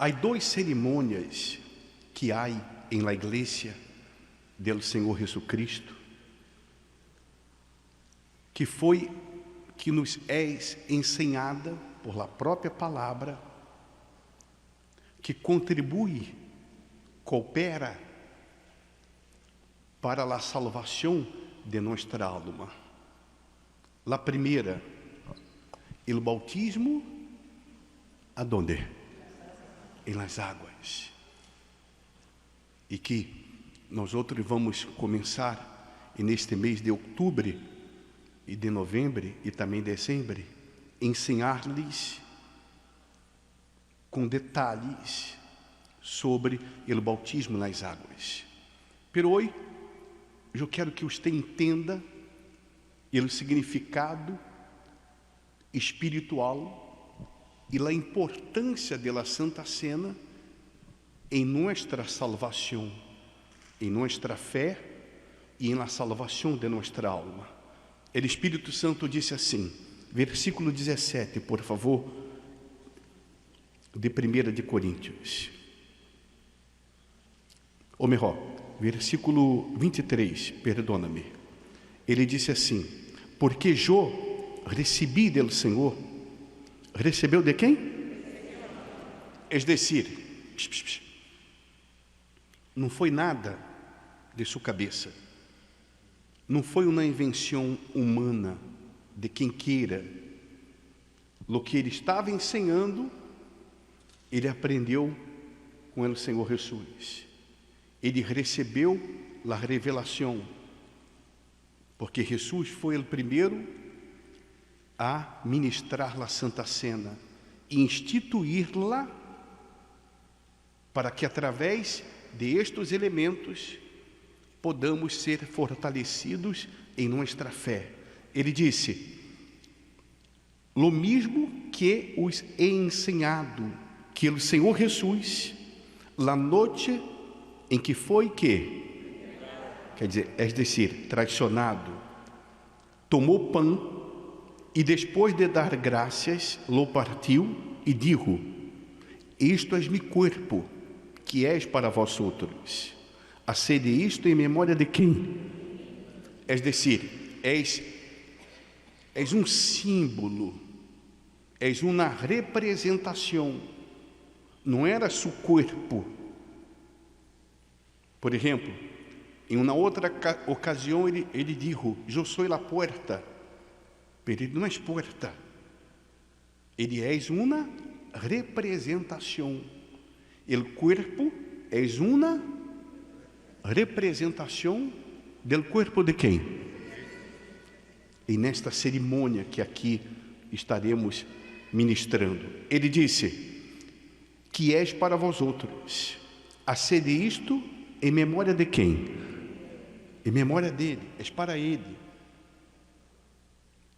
Há duas cerimônias que há em la igreja do Senhor Jesus Cristo, que nos é ensinada por la própria palavra, que contribui, coopera para a salvação de nossa alma. La primeira, o bautismo, aonde? Em las águas. E que nós outros vamos começar neste mês de outubro e de novembro e também dezembro, ensinar-lhes com detalhes sobre o bautismo nas águas. Pero hoje eu quero que você entenda o significado espiritual e a importância da Santa Cena em nossa salvação, em nossa fé e na salvação de nossa alma. O Espírito Santo disse assim, versículo 17, por favor, de 1 de Coríntios. Ou melhor, versículo 23, perdona-me. Ele disse assim, porque eu recebi do Senhor. Recebeu de quem? É decir, não foi nada de sua cabeça, não foi uma invenção humana de quem queira. O que ele estava ensinando, ele aprendeu com o Senhor Jesus. Ele recebeu a revelação, porque Jesus foi o primeiro a ministrar a Santa Cena e instituir-la para que através de estes elementos podamos ser fortalecidos em nossa fé. Ele disse, lo mesmo que os he ensinado, que o Senhor Jesus, la noite em que foi que, quer dizer, traicionado, tomou pão e depois de dar graças, lo partiu e dijo, isto é meu corpo, que és para vós outros. Hacede isto em memória de quem? É dizer, és um símbolo, és uma representação, não era seu corpo. Por exemplo, em uma outra ocasião ele dijo, eu sou a porta, mas ele não é porta, ele é uma representação. O corpo é uma representação do corpo de quem? E nesta cerimônia que aqui estaremos ministrando, ele disse, que és para vós outros, hacede isto em memória de quem? Em memória dele, és para ele.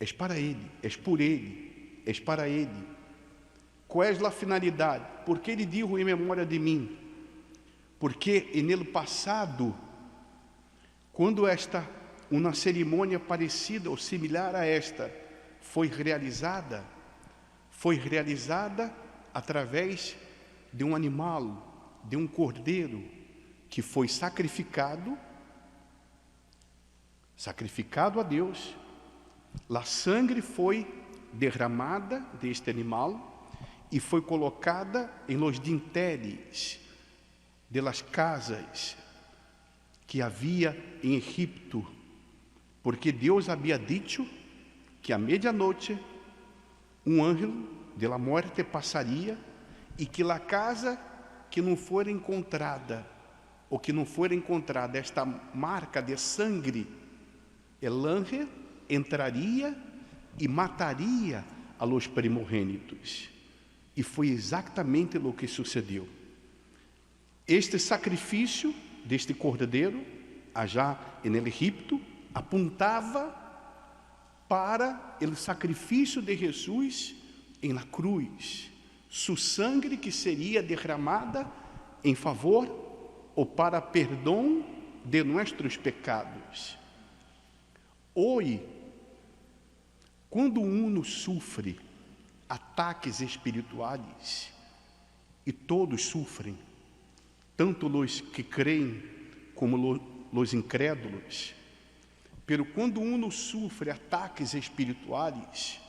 És para ele, és por ele, és para ele. Qual é a finalidade? Porque ele disse em memória de mim. Porque no passado, quando uma cerimônia parecida ou similar a esta foi realizada através de um animal, de um cordeiro, que foi sacrificado a Deus. A sangue foi derramada deste animal e foi colocada em los dinteles de las casas que havia em Egipto, porque Deus havia dito que à medianoite um anjo de la morte passaria e que a casa que não for encontrada, ou que não for encontrada esta marca de sangue, el anjo entraria e mataria a los primogênitos. E foi exatamente o que sucedeu. Este sacrifício deste cordeiro, já no Egito, apontava para o sacrifício de Jesus em la cruz, sua sangue que seria derramada em favor ou para perdão de nossos pecados. Hoje, quando uno sofre ataques espirituais, e todos sofrem, tanto os que creem como os incrédulos. Pero quando uno sofre ataques espirituais,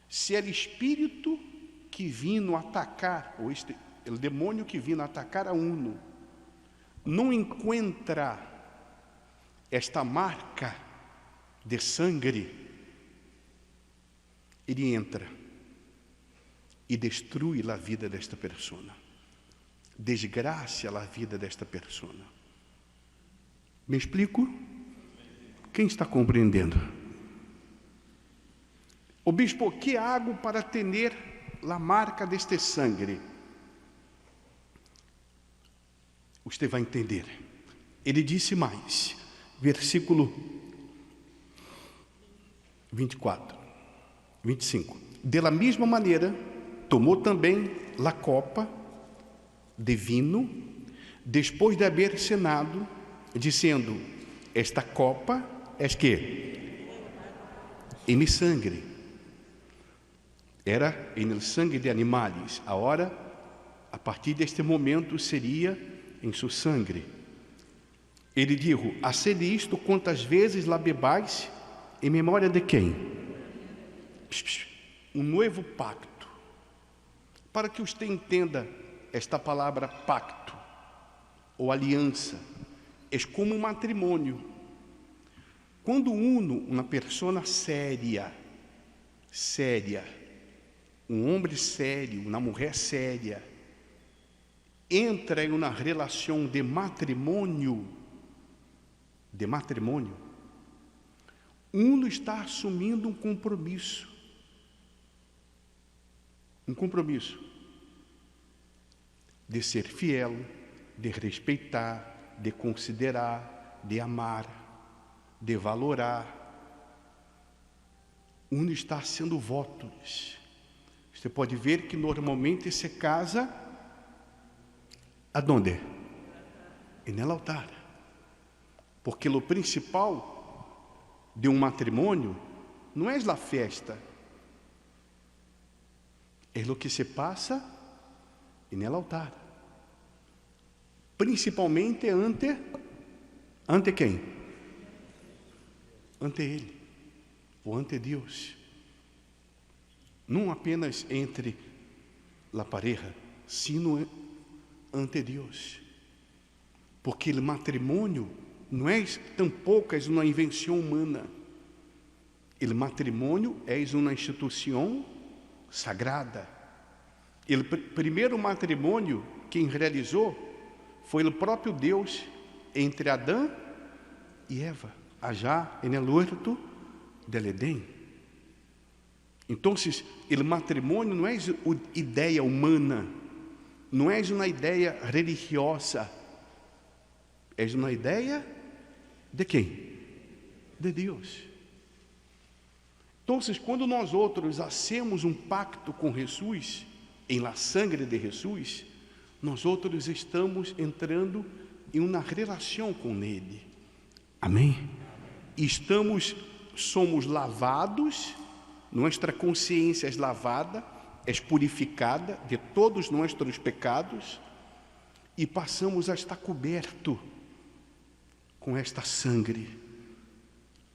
se é o espírito que vino atacar, ou o demônio que vino atacar a uno, não encontra esta marca de sangue, ele entra e destrui a vida desta pessoa, desgraça a vida desta pessoa. Me explico? Quem está compreendendo? O bispo, que hago para ter a marca deste sangue? Você vai entender. Ele disse mais, versículo 24, 25. De la mesma maneira, tomou também a copa de vinho, depois de haver cenado, dizendo: esta copa é que? Em mi sangue. Era em el sangue de animais. Agora, a partir deste momento, seria em seu sangue. Ele disse: haced isto quantas vezes la bebais, em memória de quem? Um novo pacto. Para que você entenda esta palavra pacto ou aliança, é como um matrimônio. Quando uma pessoa séria, um homem sério, uma mulher séria, entra em uma relação de matrimônio, uno está assumindo um compromisso de ser fiel, de respeitar, de considerar, de amar, de valorar. Uno está haciendo votos. Você pode ver que normalmente se casa aonde? No altar. Porque o principal de um matrimônio não é a festa, é o que se passa no altar. Principalmente ante quem? Ante Ele, ou ante Deus. Não apenas entre a pareja, sino ante Deus. Porque o matrimônio não é tampouco uma invenção humana. O matrimônio é uma instituição sagrada. O primeiro matrimônio quem realizou foi o próprio Deus entre Adão e Eva, allá no huerto del Edén. Então, o matrimônio não é uma ideia humana, não é uma ideia religiosa, é uma ideia de quem? De Deus. Então, quando nós outros hacemos um pacto com Jesus, em la sangre de Jesus, nós outros estamos entrando em uma relação com Ele. Amém? Somos lavados, nossa consciência é lavada, é purificada de todos nossos pecados e passamos a estar coberto com esta sangue.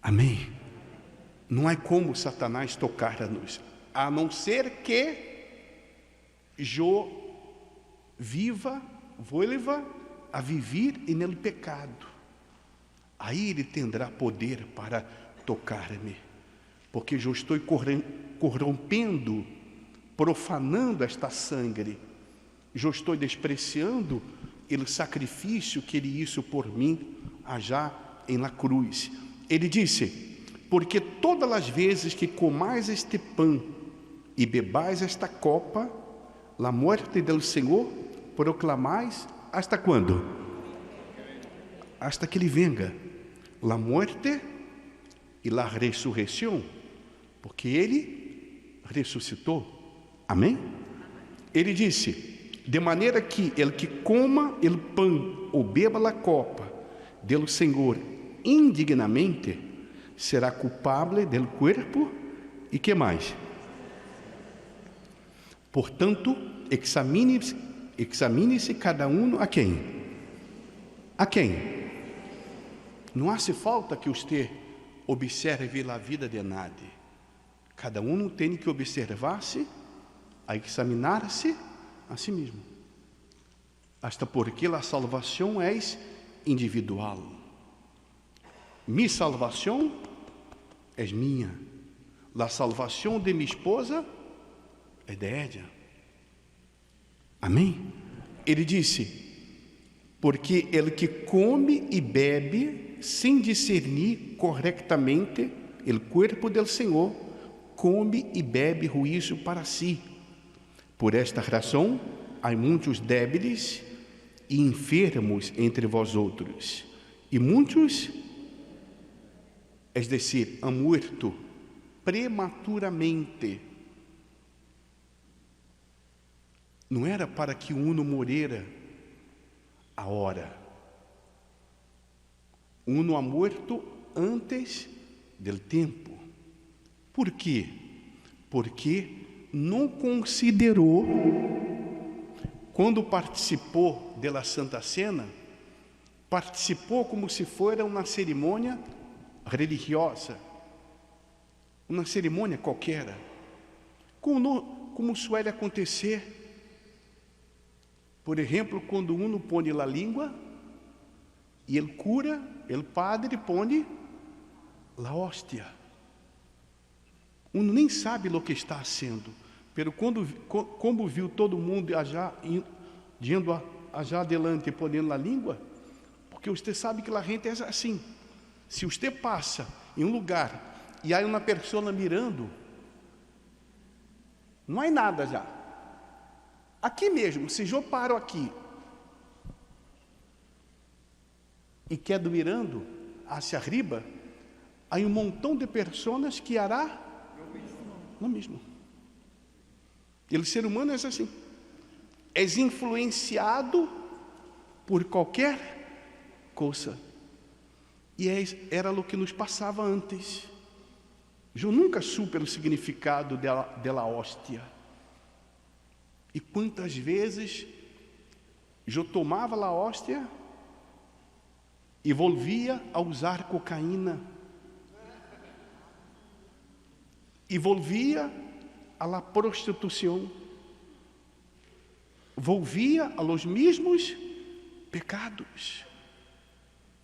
Amém? Não há como Satanás tocar-nos, a não ser que eu vuelva a viver no pecado. Aí ele terá poder para tocar-me, porque eu estou corrompendo, profanando esta sangue. Eu estou despreciando o sacrifício que ele hizo por mim, allá em la cruz. Ele disse: porque todas as vezes que comais este pão e bebais esta copa, a morte do Senhor proclamais hasta quando? Hasta que Ele venga. A morte e a ressurreição, porque Ele ressuscitou. Amém? Ele disse: de maneira que el que coma o pão ou beba a copa do Senhor indignamente, será culpável do corpo e que mais? Portanto, examine examine-se cada um a quem? A quem? Não hace falta que você observe a vida de nadie. Cada um tem que observar-se, a examinar-se a si mesmo. Hasta porque a salvação é individual. Mi salvação é minha. A salvação de minha esposa é de ela. Amém? Ele disse: porque ele que come e bebe sem discernir corretamente o corpo do Senhor, come e bebe juízo para si. Por esta razão, há muitos débiles e enfermos entre vós outros, e muitos, é decir, han muerto prematuramente. Não era para que uno morrera agora. Uno ha muerto antes del tempo. Por quê? Porque não considerou, quando participou da Santa Cena, participou como se fosse uma cerimônia religiosa, uma cerimônia qualquer, como suele acontecer, por exemplo, quando uno põe a língua e o cura, o padre, põe a hóstia. Uno nem sabe o que está fazendo, pero como viu todo mundo indo allá adelante, ponendo a língua, porque você sabe que a gente é assim. Se você passa em um lugar e há uma pessoa mirando, não há nada já. Aqui mesmo, se eu paro aqui e quedo mirando hacia arriba, há um montão de pessoas que hará lo mesmo. O ser humano é assim, é influenciado por qualquer coisa. E era o que nos passava antes. Eu nunca supe o significado dela hóstia. E quantas vezes eu tomava a hóstia e volvia a usar cocaína, e volvia a la prostituição, volvia a los mesmos pecados.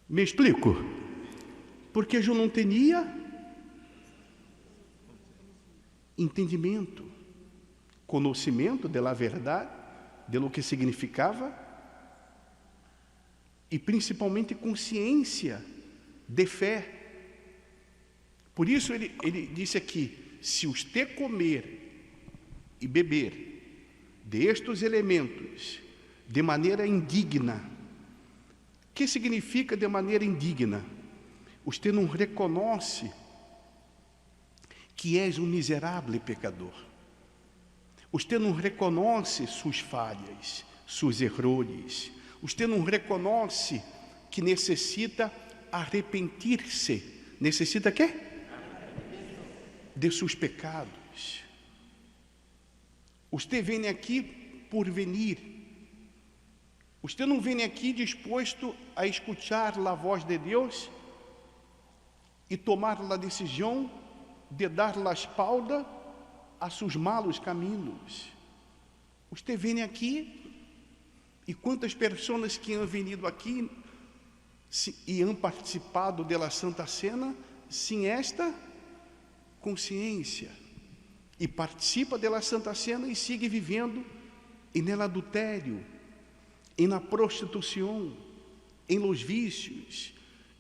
Me explico? Porque eu não tinha entendimento, conhecimento da verdade, de lo que significava, e principalmente consciência de fé. Por isso ele disse aqui: se você comer e beber destes elementos de maneira indigna, o que significa de maneira indigna? Você não reconhece que és um miserável pecador. Você não reconhece suas falhas, seus erros. Você não reconhece que necessita arrepender-se. Necessita quê? De seus pecados. Você vem aqui por venir. Você não vem aqui disposto a escutar a voz de Deus e tomar a decisão de dar a espalda a seus malos caminhos. Você vem aqui, e quantas pessoas que han venido aqui e han participado da Santa Cena sem esta consciência, e participa da Santa Cena e sigue vivendo no adultério, na prostituição, em los vícios,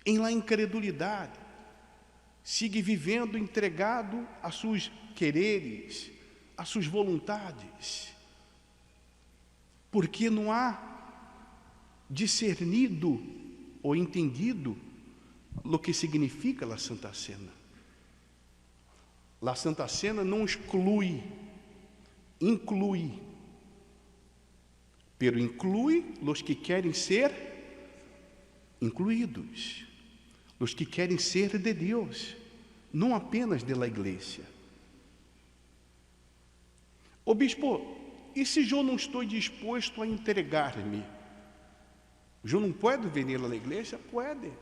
em la incredulidade, sigue vivendo entregado a seus quereres, a suas vontades, porque não há discernido ou entendido o que significa a Santa Cena. A Santa Cena não exclui, inclui, pero inclui os que querem ser incluídos, os que querem ser de Deus, não apenas da igreja. O bispo, e se eu não estou disposto a entregar-me? Eu não posso vir à igreja? Pode.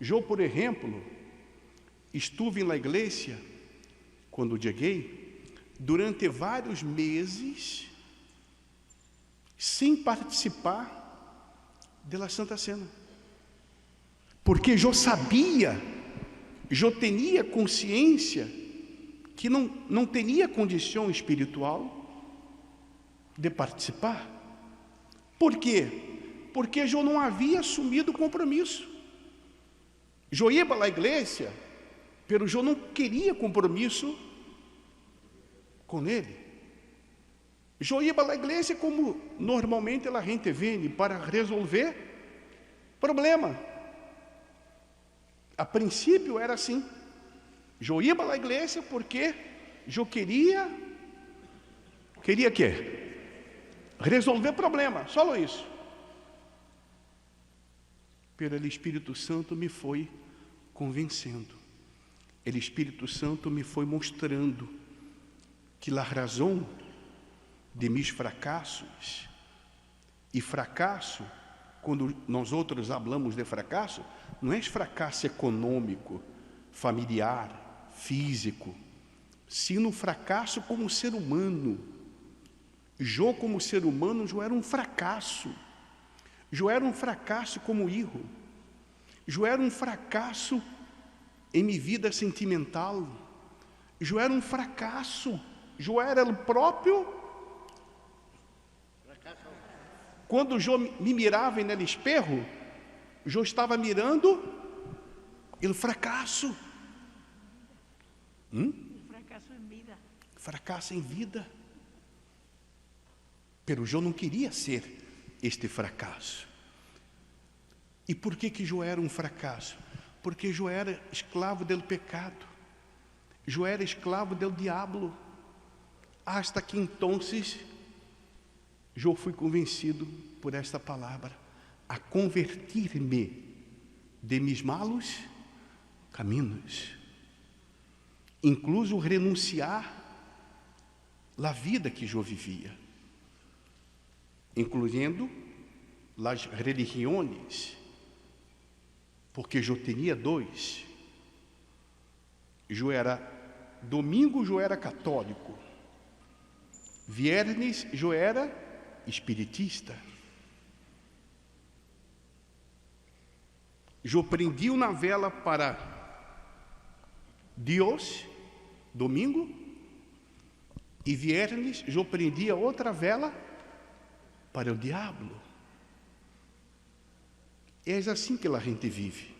Eu, por exemplo, estive na igreja, quando cheguei, durante vários meses, sem participar da Santa Cena. Porque eu sabia, eu tinha consciência que não tinha condição espiritual de participar. Por quê? Porque eu não havia assumido o compromisso. Eu ia para a igreja, mas eu não queria compromisso com ele. Eu ia para a igreja como normalmente a gente vem para resolver problema. A princípio era assim. Eu ia para a igreja porque eu queria quê? Resolver problema, só isso. Pero o Espírito Santo me foi convencendo. O Espírito Santo me foi mostrando que a razão de meus fracassos, e fracasso, quando nós outros falamos de fracasso, não é fracasso econômico, familiar, físico, sino fracasso como ser humano. Eu, como ser humano, eu era um fracasso. Eu era um fracasso como filho. Eu era um fracasso em minha vida sentimental. Eu era um fracasso. Eu era o próprio. Quando eu me mirava no espelho, eu estava mirando o fracasso. Fracasso em vida. Fracasso em vida. Pero eu não queria ser este fracasso. E por que eu era um fracasso? Porque eu era escravo do pecado. Eu era escravo do diabo. Hasta que então eu fui convencido por esta palavra a convertir-me de mis malos caminhos, incluso renunciar à vida que eu vivia, incluindo as religiões, porque eu tinha dois. Domingo eu era católico, viernes eu era espiritista. Eu prendi uma vela para Deus, domingo, e viernes eu prendia outra vela para o diabo. É assim que a gente vive.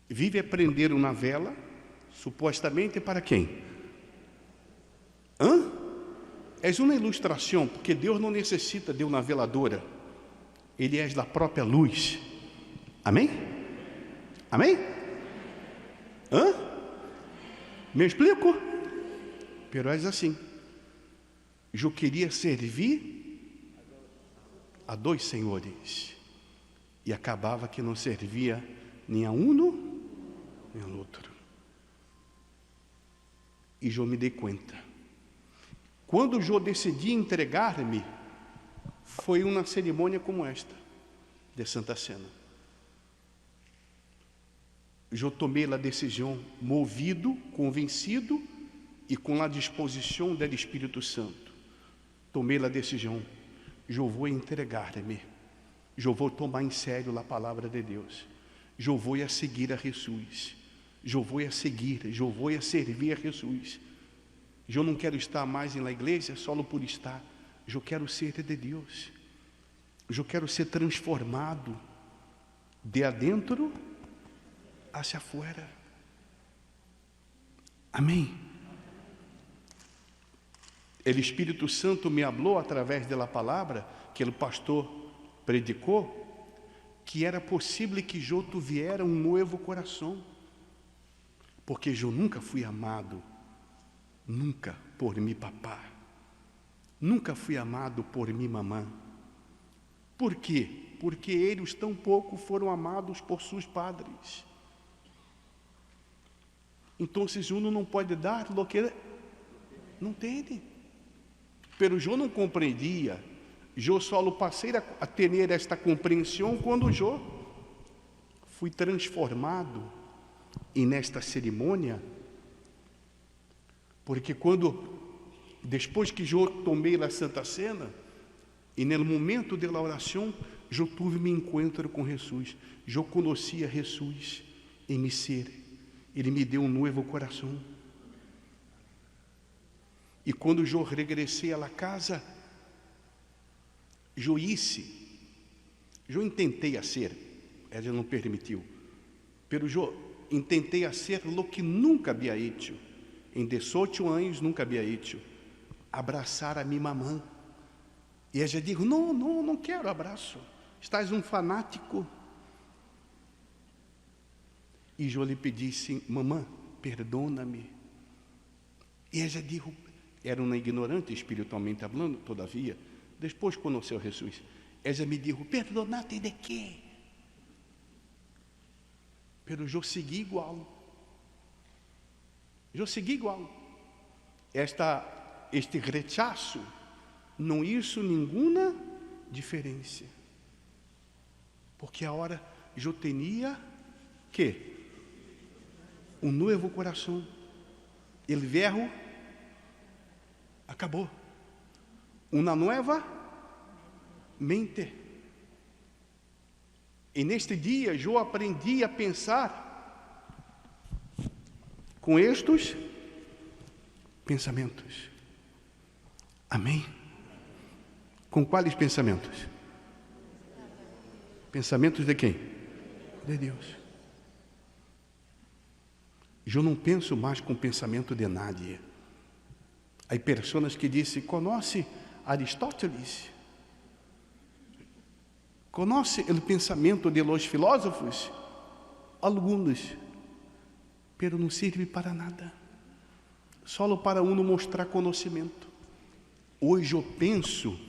Vive a prender uma vela, supostamente para quem? É uma ilustração, porque Deus não necessita de uma veladora. Ele é da própria luz. Amém? Amém? Me explico? Pero é assim. Eu queria servir a dois senhores. E acabava que não servia nem a um nem ao outro. E eu me dei conta. Quando eu decidi entregar-me, foi uma cerimônia como esta, de Santa Cena. Eu tomei a decisão movido, convencido e com a disposição do Espírito Santo. Tomei a decisão, eu vou entregar-me. Eu vou tomar em sério a palavra de Deus. Eu vou a seguir a Jesus. Eu vou a seguir, eu vou a servir a Jesus. Eu não quero estar mais na igreja só por estar. Eu quero ser de Deus. Eu quero ser transformado de adentro hacia afuera. Amém. O Espírito Santo me falou através da palavra que o pastor predicou, que era possível que eu tivesse um novo coração, porque eu nunca fui amado, nunca por mi papá, nunca fui amado por mi mamã. Por quê? Porque eles tampouco foram amados por seus padres. Então, uno não pode dar o que não tem. Pero eu não compreendia. Eu só passei a ter esta compreensão quando eu fui transformado nesta cerimônia, porque depois que eu tomei a Santa Cena, e no momento da oração, eu tive meu encontro com Jesus, eu conhecia Jesus em meu ser, Ele me deu novo coração, e quando eu regressei à casa, eu intentei a ser, ela não permitiu, pero eu intentei a ser lo que nunca havia hecho, em 18 anos nunca havia hecho, abraçar a minha mamã, e ela disse, não quero abraço, estás um fanático, e eu lhe pedi assim, mamã, perdona-me, e ela disse, era uma ignorante espiritualmente falando, todavia, depois conheceu Jesus, ela me disse, perdonate de quê? Pero eu segui igual, este rechaço não hizo nenhuma diferença, porque agora eu tinha um novo coração, o velho acabou, uma nova mente, e neste dia eu aprendi a pensar com estes pensamentos. Amém? Com quais pensamentos? Pensamentos de quem? De Deus. Eu não penso mais com pensamento de nadie. Há pessoas que dizem, conhece Aristóteles? Conhece o pensamento de los filósofos? Alguns, pero não serve para nada, só para uno mostrar conhecimento. Hoje eu penso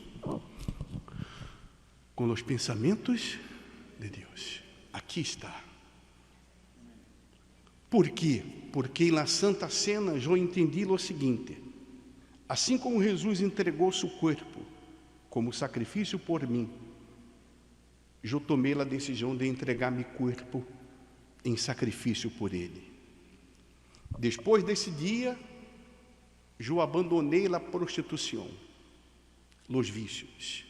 com os pensamentos de Deus. Aqui está. Por quê? Porque na Santa Cena eu entendi o seguinte: assim como Jesus entregou seu corpo como sacrifício por mim, eu tomei a decisão de entregar meu corpo em sacrifício por Ele. Depois desse dia, eu abandonei a prostituição, os vícios,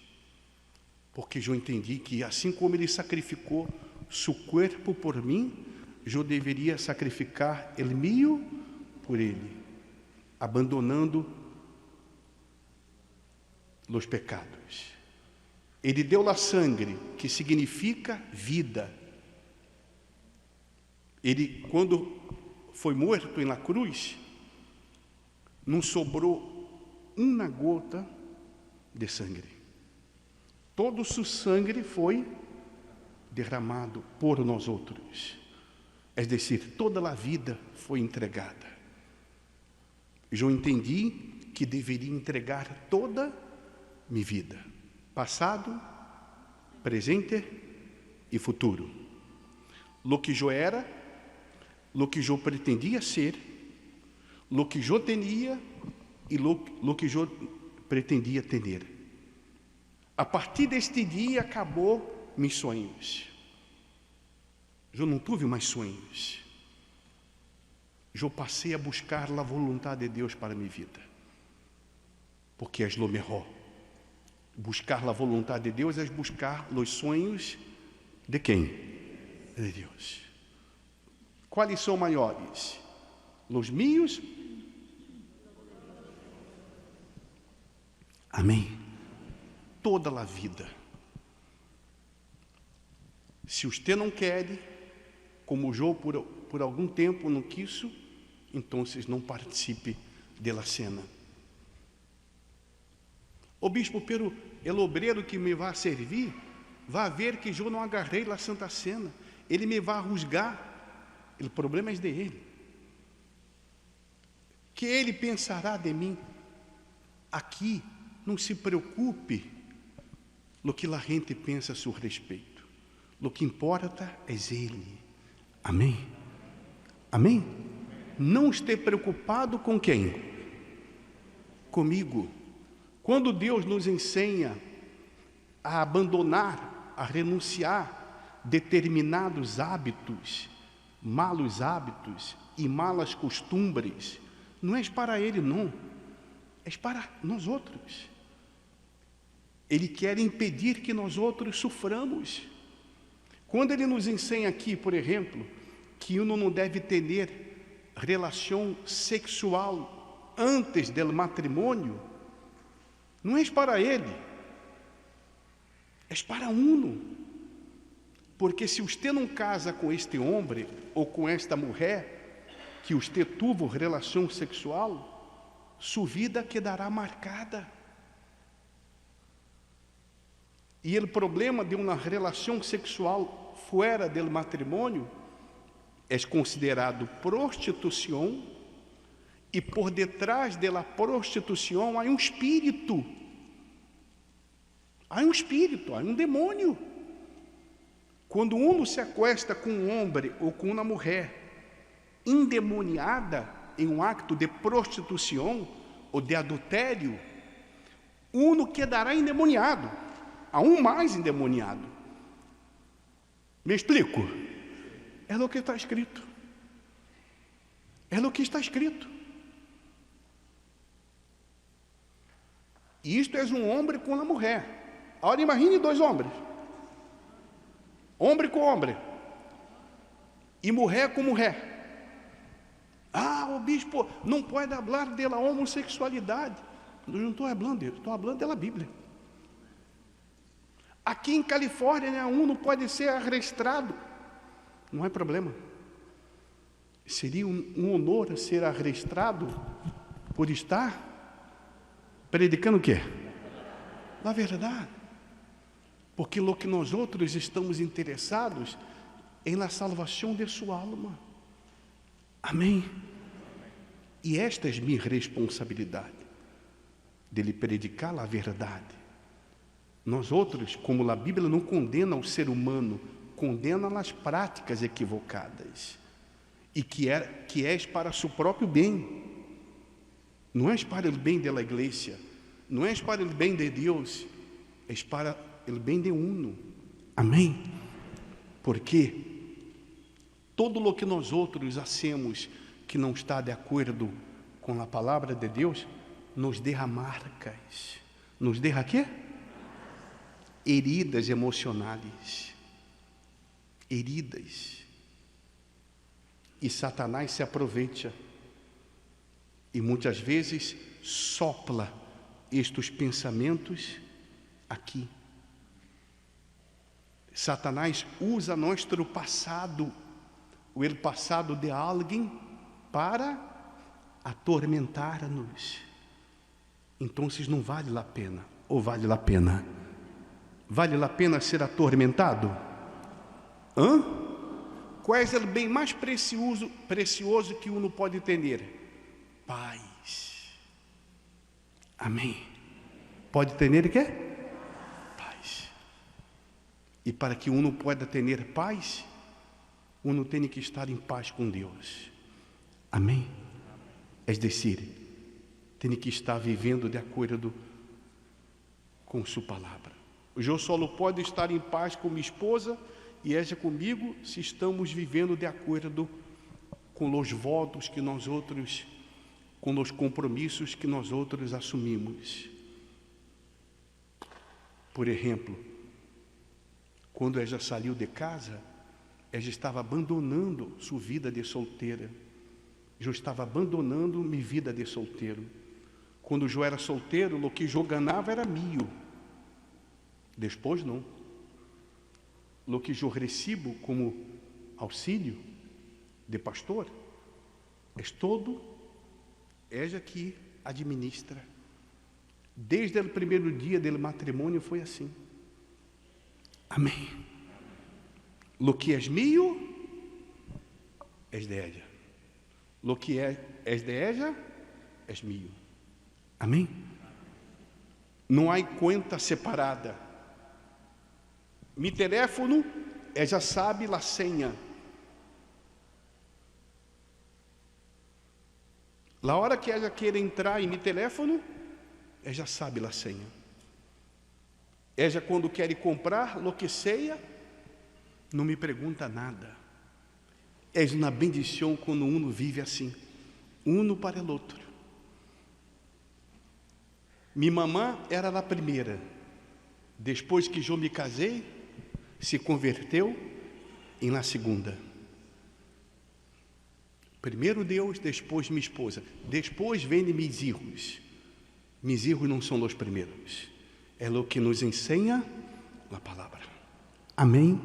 porque eu entendi que assim como Ele sacrificou seu corpo por mim, eu deveria sacrificar o meu por Ele, abandonando os pecados. Ele deu a sangue, que significa vida. Ele, quando foi morto na cruz, não sobrou uma gota de sangue. Todo o seu sangue foi derramado por nós outros. É decir, toda a vida foi entregada. Eu entendi que deveria entregar toda minha vida, passado, presente e futuro. Lo que eu era, lo que eu pretendia ser, lo que eu tinha e lo que eu pretendia ter. A partir deste dia acabou meus sonhos. Eu não tive mais sonhos. Eu passei a buscar a vontade de Deus para minha vida, porque é lo melhor. Buscar a vontade de Deus é buscar os sonhos de quem? De Deus. Quais são maiores? Os meus? Amém? Toda a vida. Se você não quer, como eu por algum tempo não quis, então não participe da cena. O bispo, pero o obreiro que me vai servir, vai ver que eu não agarrei a Santa Cena. Ele me vai juzgar. O problema é dele. Que ele pensará de mim? Aqui, não se preocupe no que a gente pensa a seu respeito. O que importa é ele. Amém? Amém? Não esteja preocupado com quem? Comigo. Quando Deus nos ensina a abandonar, a renunciar determinados hábitos, malos hábitos e malas costumbres, não é para Ele, não, é para nós outros. Ele quer impedir que nós outros soframos. Quando Ele nos ensina aqui, por exemplo, que uno não deve ter relação sexual antes do matrimônio, não é para Ele, é para uno. Porque se você não casa com este homem ou com esta mulher que você teve relação sexual, sua vida quedará marcada. E o problema de uma relação sexual fora do matrimônio é considerado prostituição, e por detrás da prostituição há um espírito, há um demônio. Quando um se acuesta com um homem ou com uma mulher endemoniada em um acto de prostituição ou de adultério, um quedará endemoniado, há um mais endemoniado. Me explico? É o que está escrito. É o que está escrito. Isto é um homem com uma mulher. Agora imagine dois homens. Homem com homem. E mulher com mulher. O bispo não pode falar da homossexualidade. Eu não estou falando disso, estou falando da Bíblia. Aqui em Califórnia, um não pode ser arrestado. Não é problema. Seria um honor ser arrestado por estar predicando o quê? Na verdade. Porque o que nós outros estamos interessados é na salvação de sua alma. Amém? E esta é minha responsabilidade, de lhe predicar a verdade. Nós outros, como a Bíblia não condena o ser humano, condena as práticas equivocadas, e que é para seu próprio bem. Não é para o bem da igreja, não é para o bem de Deus, é para o bem de uno. Amém? Porque todo o que nós outros hacemos que não está de acordo com a palavra de Deus, nos deixa marcas. Nos deixa quê? Heridas emocionais. Heridas. E Satanás se aproveita. E muitas vezes sopla estes pensamentos aqui. Satanás usa nosso passado, o passado de alguém, para atormentar-nos. Então não vale a pena, ou vale a pena? Vale a pena ser atormentado? Qual é o bem mais precioso que uno pode ter? Paz. Amém. Pode ter o quê? Paz. E para que uno pueda ter paz, uno tem que estar em paz com Deus. Amém? É decir, tem que estar vivendo de acordo com sua palavra. Eu só pode estar em paz com minha esposa e ela comigo se estamos vivendo de acordo com os votos que nós outros, com os compromissos que nós outros assumimos. Por exemplo, quando ela saiu de casa, ela estava abandonando sua vida de solteira. Eu estava abandonando minha vida de solteiro. Quando eu era solteiro, o que eu ganhava era meu. Depois não. O que eu recebo como auxílio de pastor, é todo ela que administra. Desde o primeiro dia do matrimônio foi assim. Amém. Lo que é meu, é de ela. Lo que é de ela, é meu. Amém? Não há conta separada. Mi teléfono, ela já sabe a senha. A hora que ela quer entrar em meu teléfono, ella sabe a senha. Ella, quando quer comprar lo que seja, não me pergunta nada. É uma bendição quando uno vive assim, uno para o outro. Minha mamã era a primeira. Depois que eu me casei, se converteu em la segunda. Primeiro Deus, depois minha esposa. Depois vêm meus filhos. Meus filhos não são os primeiros. É o que nos ensina a palavra. Amém.